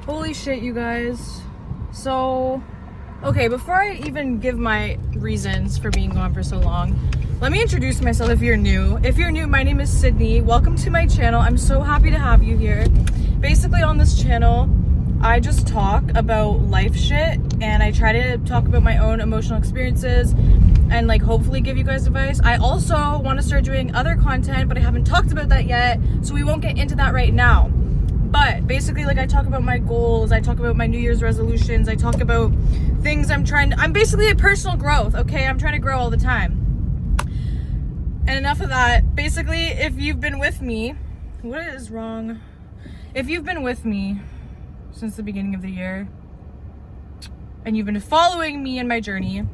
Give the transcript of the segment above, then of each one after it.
Holy shit, you guys. So, okay, before I even give my reasons for being gone for so long, let me introduce myself if you're new. If you're new, my name is Sydney. Welcome to my channel. I'm so happy to have you here. Basically, on this channel, I just talk about life shit, and I try to talk about my own emotional experiences and like hopefully give you guys advice. I also want to start doing other content, but I haven't talked about that yet, so we won't get into that right now. But basically, like, I talk about my goals, I talk about my New Year's resolutions, I talk about things I'm basically a personal growth, okay? I'm trying to grow all the time. And enough of that. Basically, if you've been with me, what is wrong? If you've been with me since the beginning of the year, and you've been following me in my journey,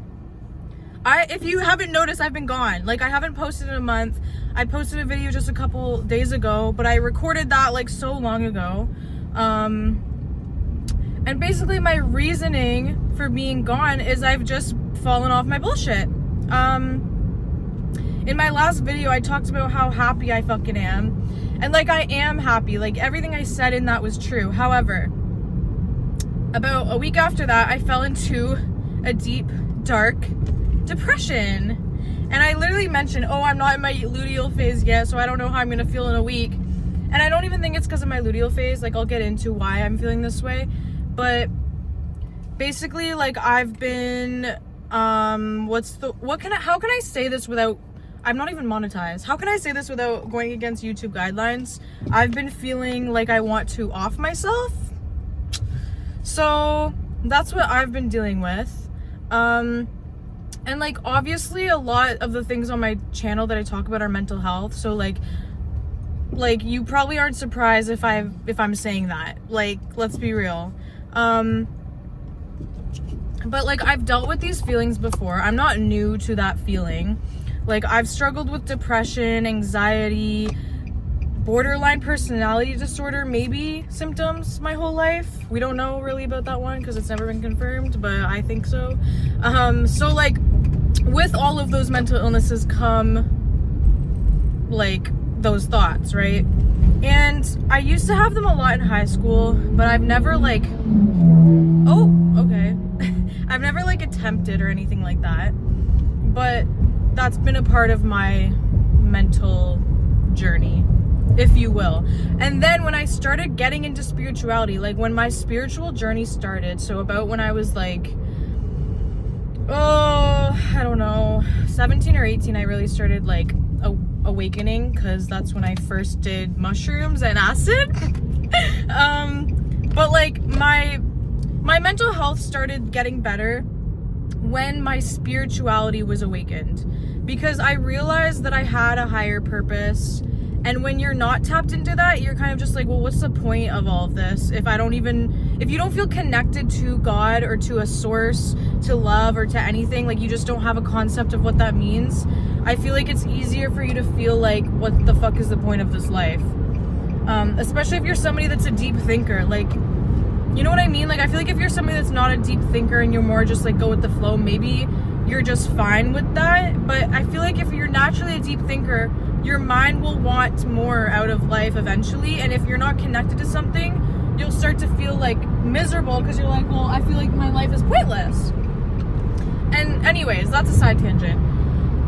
if you haven't noticed, I've been gone. Like, I haven't posted in a month. I posted a video just a couple days ago, but I recorded that like so long ago. And basically my reasoning for being gone is I've just fallen off my bullshit. In my last video, I talked about how happy I fucking am. And like, I am happy. Like, everything I said in that was true. However, about a week after that, I fell into a deep, dark depression. And I literally mentioned, oh, I'm not in my luteal phase yet, so I don't know how I'm gonna feel in a week. And I don't even think it's because of my luteal phase. Like, I'll get into why I'm feeling this way. But basically, like, I've been, how can I say this without, I'm not even monetized. How can I say this without going against YouTube guidelines? I've been feeling like I want to off myself. So that's what I've been dealing with. And like, obviously a lot of the things on my channel that I talk about are mental health. So like you probably aren't surprised if I'm saying that. Like, let's be real. But like, I've dealt with these feelings before. I'm not new to that feeling. Like, I've struggled with depression, anxiety, borderline personality disorder, maybe symptoms my whole life. We don't know really about that one because it's never been confirmed, but I think so. So like, with all of those mental illnesses come like those thoughts, right? And I used to have them a lot in high school, but I've never like, I've never like attempted or anything like that. But that's been a part of my mental journey, if you will. And then when I started getting into spirituality, like when my spiritual journey started, so about when I was like, I don't know, 17 or 18, I really started like awakening, because that's when I first did mushrooms and acid. But like my mental health started getting better when my spirituality was awakened, because I realized that I had a higher purpose. And when you're not tapped into that, you're kind of just like, well, what's the point of all of this if you don't feel connected to God or to a source, to love or to anything, like you just don't have a concept of what that means. I feel like it's easier for you to feel like, what the fuck is the point of this life? Especially if you're somebody that's a deep thinker, like, you know what I mean? Like, I feel like if you're somebody that's not a deep thinker and you're more just like go with the flow, maybe you're just fine with that. But I feel like if you're naturally a deep thinker, your mind will want more out of life eventually. And if you're not connected to something, you'll start to feel like miserable, because you're like, well, I feel like my life is pointless. And anyways, that's a side tangent.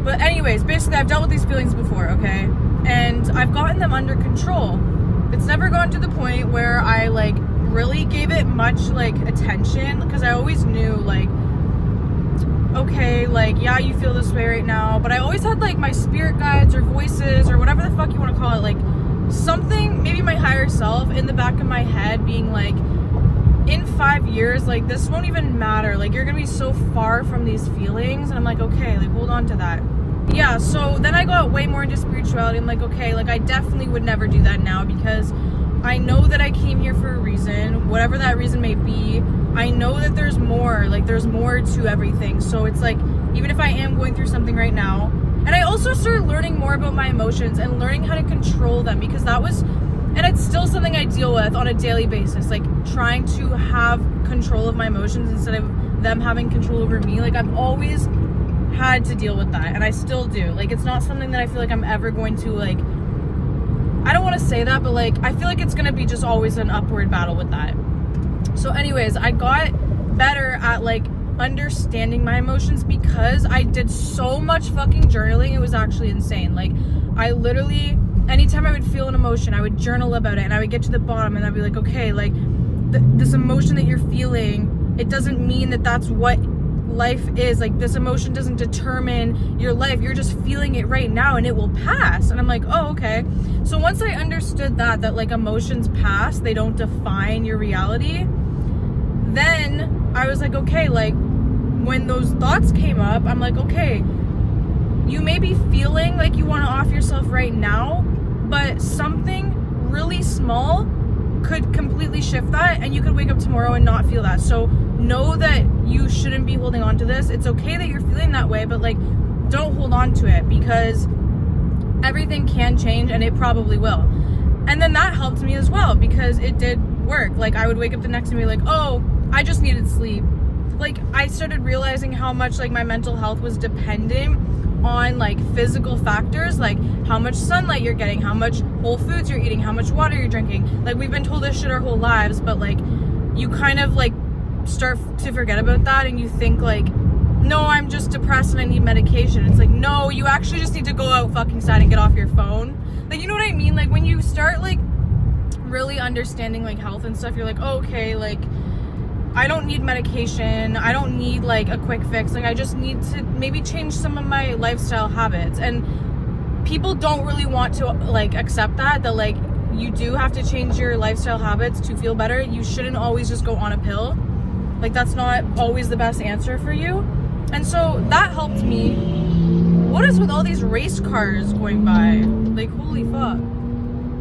But anyways, basically I've dealt with these feelings before, okay? And I've gotten them under control. It's never gone to the point where I like really gave it much like attention, because I always knew like, okay, like, yeah, you feel this way right now, but I always had like my spirit guides or voices or whatever the fuck you want to call it, like something, maybe my higher self in the back of my head being like, in 5 years, like, this won't even matter, like, you're gonna be so far from these feelings. And I'm like, okay, like, hold on to that. Yeah, so then I got way more into spirituality. I'm like, okay, like, I definitely would never do that now, because I know that I came here for a reason, whatever that reason may be. I know that there's more, like, there's more to everything. So it's like, even if I am going through something right now, and I also started learning more about my emotions and learning how to control them, because that was, and it's still something I deal with on a daily basis, like trying to have control of my emotions instead of them having control over me. Like, I've always had to deal with that, and I still do. Like, it's not something that I feel like I'm ever going to, like, I don't want to say that, but like, I feel like it's going to be just always an upward battle with that. So anyways, I got better at like understanding my emotions because I did so much fucking journaling. It was actually insane. Like, I literally, anytime I would feel an emotion, I would journal about it, and I would get to the bottom, and I'd be like, okay, like this emotion that you're feeling, it doesn't mean that that's what life is. Like, this emotion doesn't determine your life. You're just feeling it right now, and it will pass. And I'm like, oh, okay. So once I understood that like emotions pass, they don't define your reality, then I was like, okay, like when those thoughts came up, I'm like, okay, you may be feeling like you want to off yourself right now, but something really small could completely shift that, and you could wake up tomorrow and not feel that. So know that you shouldn't be holding on to this. It's okay that you're feeling that way, but like, don't hold on to it, because everything can change, and it probably will. And then that helped me as well, because it did work. Like, I would wake up the next day and be like, oh, I just needed sleep. Like, I started realizing how much like my mental health was dependent on like physical factors, like how much sunlight you're getting, how much whole foods you're eating, how much water you're drinking. Like, we've been told this shit our whole lives, but like, you kind of like start to forget about that, and you think like, no, I'm just depressed and I need medication. It's like, no, you actually just need to go out fucking outside and get off your phone. Like, you know what I mean? Like, when you start like really understanding like health and stuff, you're like, oh, okay, like I don't need medication. I don't need like a quick fix. Like, I just need to maybe change some of my lifestyle habits. And people don't really want to like accept that like you do have to change your lifestyle habits to feel better. You shouldn't always just go on a pill. Like, that's not always the best answer for you. And so that helped me. What is with all these race cars going by? Like, holy fuck.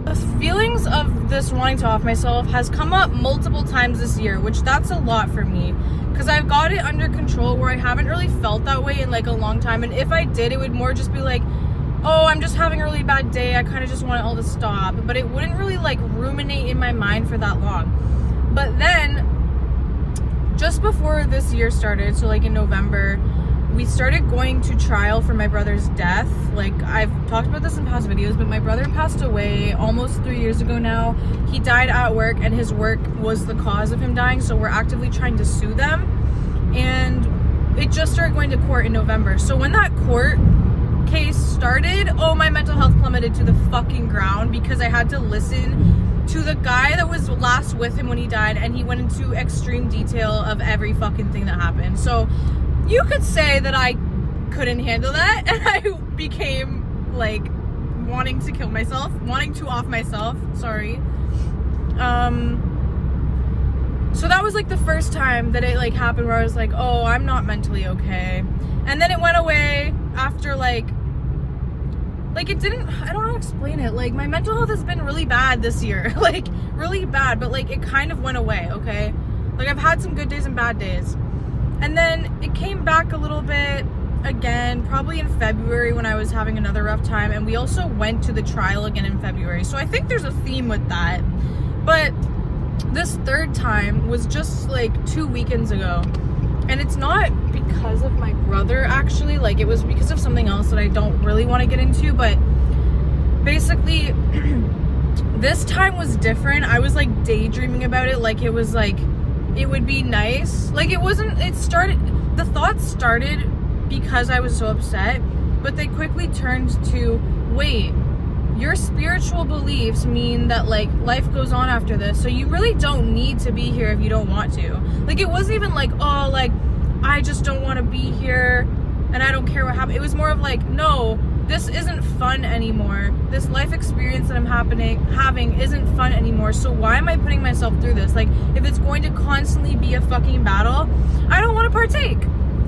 The feelings of this wanting to off myself has come up multiple times this year, which that's a lot for me, because I've got it under control where I haven't really felt that way in like a long time. And if I did, it would more just be like, oh, I'm just having a really bad day, I kind of just want it all to stop. But it wouldn't really like ruminate in my mind for that long. But then just before this year started, so like in November, we started going to trial for my brother's death. Like, I've talked about this in past videos, but my brother passed away almost 3 years ago now. He died at work, and his work was the cause of him dying, so we're actively trying to sue them. And it just started going to court in November. So when that court case started, oh, my mental health plummeted to the fucking ground, because I had to listen to the guy that was last with him when he died, and he went into extreme detail of every fucking thing that happened. So you could say that I couldn't handle that, and I became like wanting to kill myself, wanting to off myself, sorry. So that was like the first time that it like happened, where I was like, oh, I'm not mentally okay. And then it went away after like it didn't, I don't know how to explain it. Like, my mental health has been really bad this year, like really bad, but like it kind of went away, okay? Like, I've had some good days and bad days. And then it came back a little bit again, probably in February, when I was having another rough time. And we also went to the trial again in February. So I think there's a theme with that. But this third time was just like 2 weekends ago. And it's not because of my brother, actually. Like, it was because of something else that I don't really want to get into. But basically, this time was different. I was like daydreaming about it. Like, it was like, it would be nice. Like, the thoughts started because I was so upset, but they quickly turned to, wait, your spiritual beliefs mean that like life goes on after this, so you really don't need to be here if you don't want to. Like, it wasn't even like, oh, like I just don't want to be here and I don't care what happens. It was more of like, no, this isn't fun anymore. This life experience that I'm having isn't fun anymore. So why am I putting myself through this? Like, if it's going to constantly be a fucking battle, I don't want to partake.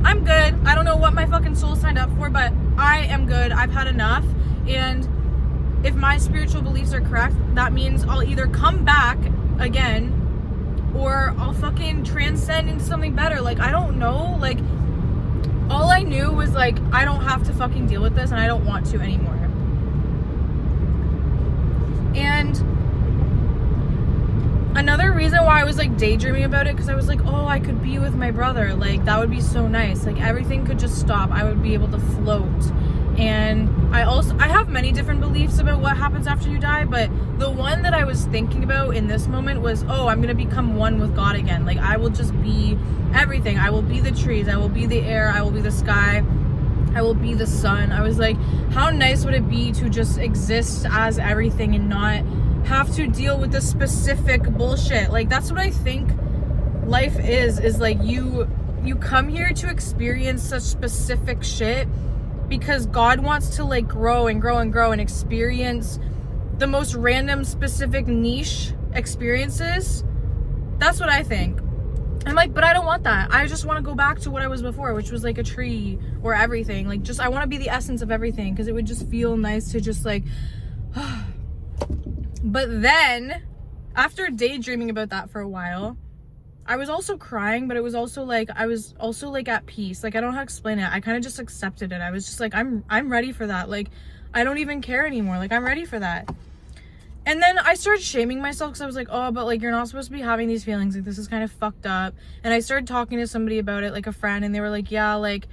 I'm good. I don't know what my fucking soul signed up for, but I am good. I've had enough. And if my spiritual beliefs are correct, that means I'll either come back again or I'll fucking transcend into something better. Like, I don't know. Like, all I knew was like, I don't have to fucking deal with this, and I don't want to anymore. And another reason why I was like daydreaming about it, because I was like, oh, I could be with my brother. Like, that would be so nice. Like, everything could just stop. I would be able to float. And I have many different beliefs about what happens after you die, but the one that I was thinking about in this moment was, oh, I'm gonna become one with God again. Like, I will just be everything. I will be the trees, I will be the air, I will be the sky, I will be the sun. I was like, how nice would it be to just exist as everything and not have to deal with the specific bullshit. Like, that's what I think life is like, you come here to experience such specific shit because God wants to like grow and grow and grow and experience the most random specific niche experiences. That's what I think. I'm like, but I don't want that. I just want to go back to what I was before, which was like a tree or everything. Like, just, I want to be the essence of everything because it would just feel nice to just like but then after daydreaming about that for a while, I was also crying, but it was also like, I was also like at peace. Like, I don't know how to explain it. I kind of just accepted it. I was just like, I'm ready for that. Like, I don't even care anymore. Like, I'm ready for that. And then I started shaming myself because I was like, oh, but like, you're not supposed to be having these feelings. Like, this is kind of fucked up. And I started talking to somebody about it, like a friend, and they were like, yeah, like,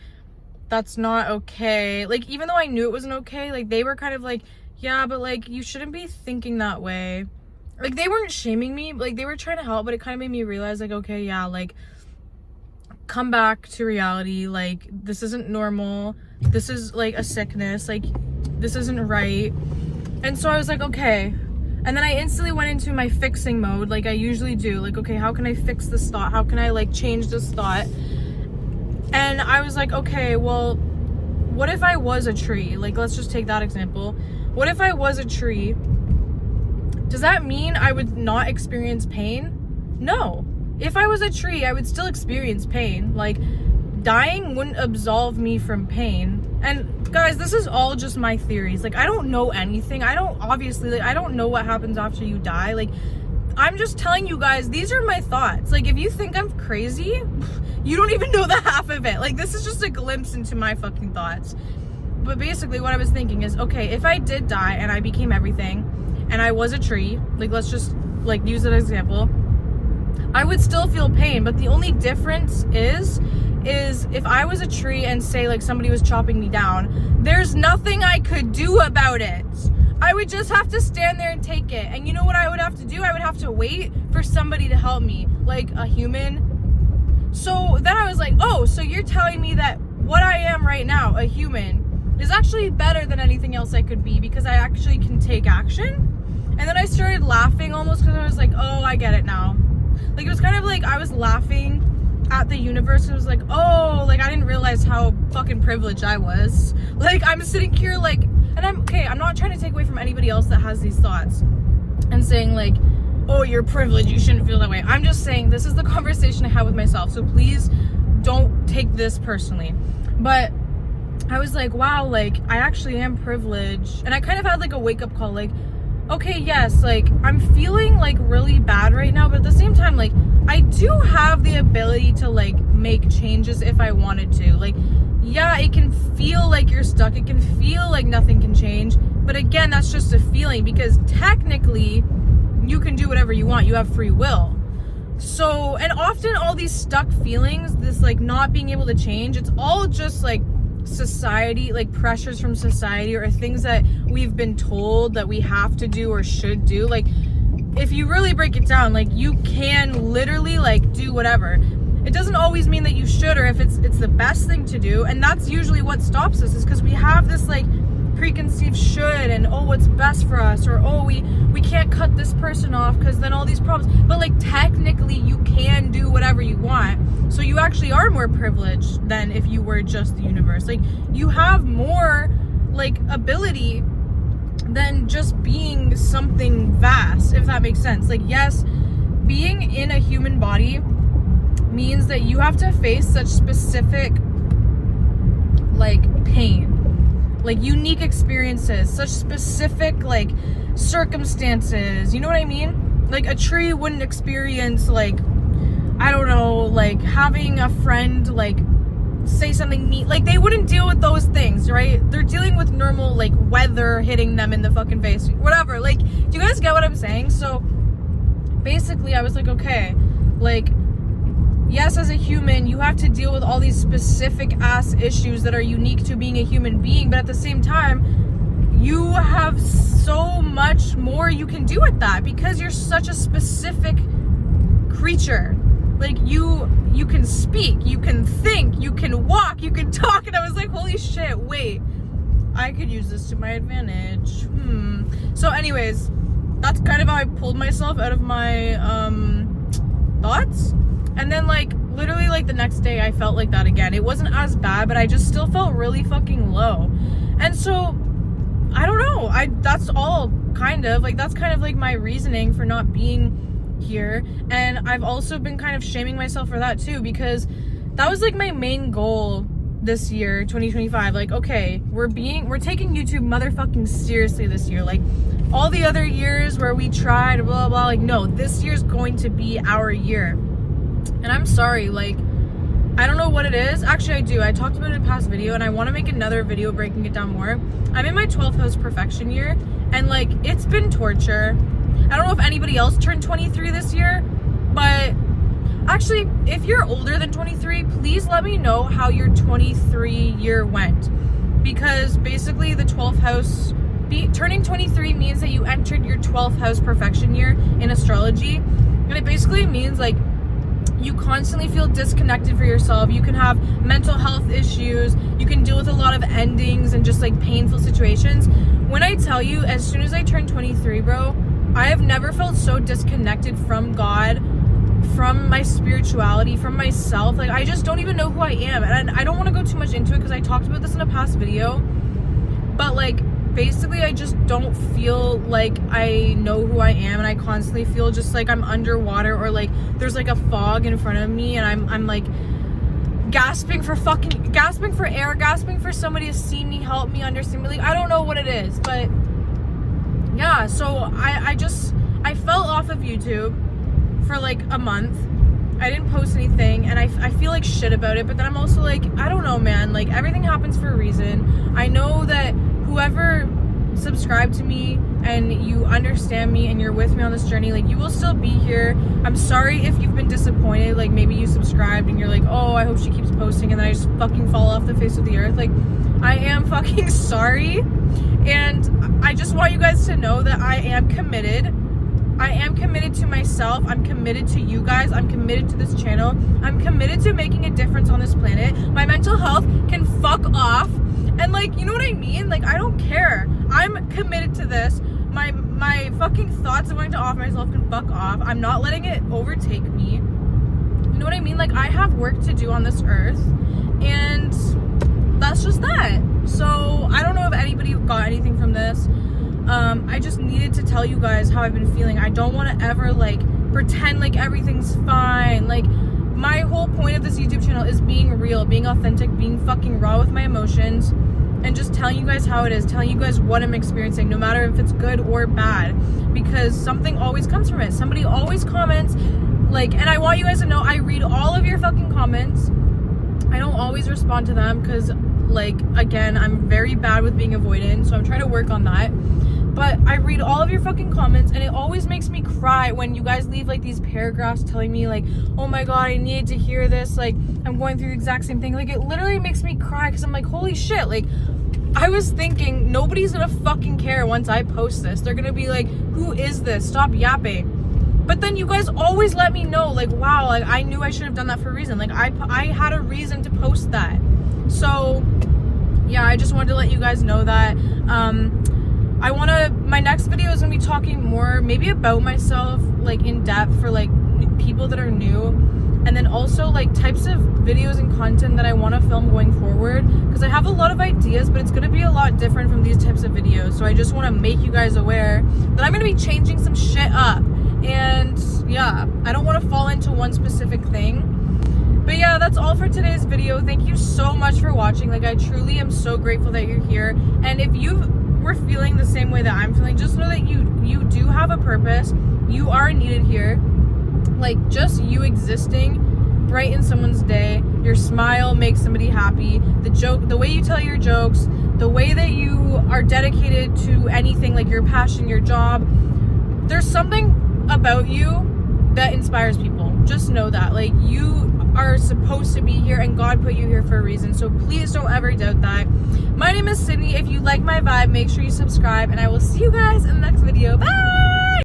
that's not okay. Like, even though I knew it wasn't okay, like, they were kind of like, yeah, but like, you shouldn't be thinking that way. Like, they weren't shaming me, like, they were trying to help, but it kind of made me realize, like, okay, yeah, like, come back to reality. Like, this isn't normal. This is like a sickness. Like, this isn't right. And so I was like, okay. And then I instantly went into my fixing mode, like I usually do. Like, okay, how can I fix this thought? How can I like change this thought? And I was like, okay, well, what if I was a tree? Like, let's just take that example. What if I was a tree? Does that mean I would not experience pain? No. If I was a tree, I would still experience pain. Like, dying wouldn't absolve me from pain. And guys, this is all just my theories. Like, I don't know anything. I don't know what happens after you die. Like, I'm just telling you guys, these are my thoughts. Like, if you think I'm crazy, you don't even know the half of it. Like, this is just a glimpse into my fucking thoughts. But basically what I was thinking is, okay, if I did die and I became everything, and I was a tree, like, let's just like use that example, I would still feel pain. But the only difference is if I was a tree and say like somebody was chopping me down, there's nothing I could do about it. I would just have to stand there and take it. And you know what I would have to do? I would have to wait for somebody to help me, like a human. So then I was like, oh, so you're telling me that what I am right now, a human, is actually better than anything else I could be because I actually can take action? And then I started laughing almost because I was like, oh, I get it now. Like, it was kind of like I was laughing at the universe. It was like, oh, like, I didn't realize how fucking privileged I was. Like, I'm sitting here like, and I'm not trying to take away from anybody else that has these thoughts and saying like, oh, you're privileged, you shouldn't feel that way. I'm just saying this is the conversation I have with myself. So please don't take this personally. But I was like, wow, like, I actually am privileged. And I kind of had like a wake up call, like, okay, yes, like, I'm feeling like really bad right now, but at the same time, like, I do have the ability to like make changes if I wanted to. Like, yeah, it can feel like you're stuck, it can feel like nothing can change, but again, that's just a feeling, because technically you can do whatever you want, you have free will. So, and often all these stuck feelings, this like not being able to change, it's all just like society, like pressures from society or things that we've been told that we have to do or should do. Like, if you really break it down, like, you can literally like do whatever. It doesn't always mean that you should, or if it's the best thing to do. And that's usually what stops us, is because we have this like preconceived should, and oh, what's best for us, or oh, we can't cut this person off because then all these problems. But like, technically you can do whatever you want, so you actually are more privileged than if you were just the universe. Like, you have more like ability than just being something vast, if that makes sense. Like, yes, being in a human body means that you have to face such specific like pain, like unique experiences, such specific like circumstances, you know what I mean? Like, a tree wouldn't experience like, I don't know, like having a friend like say something neat, like they wouldn't deal with those things, right? They're dealing with normal like weather hitting them in the fucking face, whatever. Like, do you guys get what I'm saying? So basically I was like, okay, like, yes, as a human, you have to deal with all these specific ass issues that are unique to being a human being, but at the same time, you have so much more you can do with that because you're such a specific creature. Like, you can speak, you can think, you can walk, you can talk, and I was like, holy shit, wait, I could use this to my advantage. So anyways, that's kind of how I pulled myself out of my thoughts. And then, like, literally, like, the next day I felt like that again. It wasn't as bad, but I just still felt really fucking low. And so, I don't know. That's all kind of, like, that's kind of, like, my reasoning for not being here. And I've also been kind of shaming myself for that, too, because that was, like, my main goal this year, 2025. Like, okay, we're taking YouTube motherfucking seriously this year. Like, all the other years where we tried, blah, blah, like, no, this year's going to be our year. And I'm sorry, like, I don't know what it is. Actually, I do. I talked about it in a past video, and I want to make another video breaking it down more. I'm in my 12th house perfection year, and, like, it's been torture. I don't know if anybody else turned 23 this year, but actually, if you're older than 23, please let me know how your 23 year went. Because basically, the 12th house, turning 23 means that you entered your 12th house perfection year in astrology. And it basically means, like, you constantly feel disconnected for yourself. You can have mental health issues. You can deal with a lot of endings and just, like, painful situations. When I tell you, as soon as I turned 23, bro, I have never felt so disconnected from God, from my spirituality, from myself. Like, I just don't even know who I am. And I don't want to go too much into it because I talked about this in a past video. But, like, basically, I just don't feel like I know who I am, and I constantly feel just like I'm underwater, or like there's like a fog in front of me, and I'm like gasping for air, gasping for somebody to see me, help me, understand me. Like, I don't know what it is, but yeah. So I fell off of YouTube for like a month. I didn't post anything, and I feel like shit about it, but then I'm also like, I don't know, man, like, everything happens for a reason. I know that whoever subscribed to me and you understand me and you're with me on this journey, like, you will still be here. I'm sorry if you've been disappointed, like, maybe you subscribed and you're like, oh, I hope she keeps posting, and then I just fucking fall off the face of the earth. Like, I am fucking sorry, and I just want you guys to know that I am committed. I am committed to myself. I'm committed to you guys. I'm committed to this channel. I'm committed to making a difference on this planet. My mental health can fuck off. And, like, you know what I mean? Like, I don't care. I'm committed to this. My fucking thoughts of wanting to off myself can fuck off. I'm not letting it overtake me. You know what I mean? Like, I have work to do on this earth. And that's just that. So, I don't know if anybody got anything from this. I just needed to tell you guys how I've been feeling. I don't want to ever, like, pretend like everything's fine. Like, my whole point of this YouTube channel is being real, being authentic, being fucking raw with my emotions, and just telling you guys how it is, telling you guys what I'm experiencing, no matter if it's good or bad, because something always comes from it. Somebody always comments, like, and I want you guys to know, I read all of your fucking comments. I don't always respond to them because, like, again, I'm very bad with being avoidant, so I'm trying to work on that. But I read all of your fucking comments, and it always makes me cry when you guys leave, like, these paragraphs telling me, like, oh my god, I needed to hear this, like, I'm going through the exact same thing. Like, it literally makes me cry because I'm like, holy shit, like, I was thinking nobody's gonna fucking care once I post this. They're gonna be like, who is this? Stop yapping. But then you guys always let me know, like, wow, like, I knew I should have done that for a reason. Like, I had a reason to post that. So, yeah, I just wanted to let you guys know that. My next video is going to be talking more, maybe about myself, like, in depth for, like, people that are new. And then also, like, types of videos and content that I want to film going forward. Because I have a lot of ideas, but it's going to be a lot different from these types of videos. So I just want to make you guys aware that I'm going to be changing some shit up. And, yeah, I don't want to fall into one specific thing. But yeah, that's all for today's video. Thank you so much for watching. Like, I truly am so grateful that you're here. And if you were feeling the same way that I'm feeling, just know that you do have a purpose. You are needed here. Like, just you existing brightens someone's day. Your smile makes somebody happy. The way you tell your jokes, the way that you are dedicated to anything, like your passion, your job, there's something about you that inspires people. Just know that. Like, you are supposed to be here, and God put you here for a reason. So please don't ever doubt that. My name is Sydney. If you like my vibe, make sure you subscribe, and I will see you guys in the next video. Bye!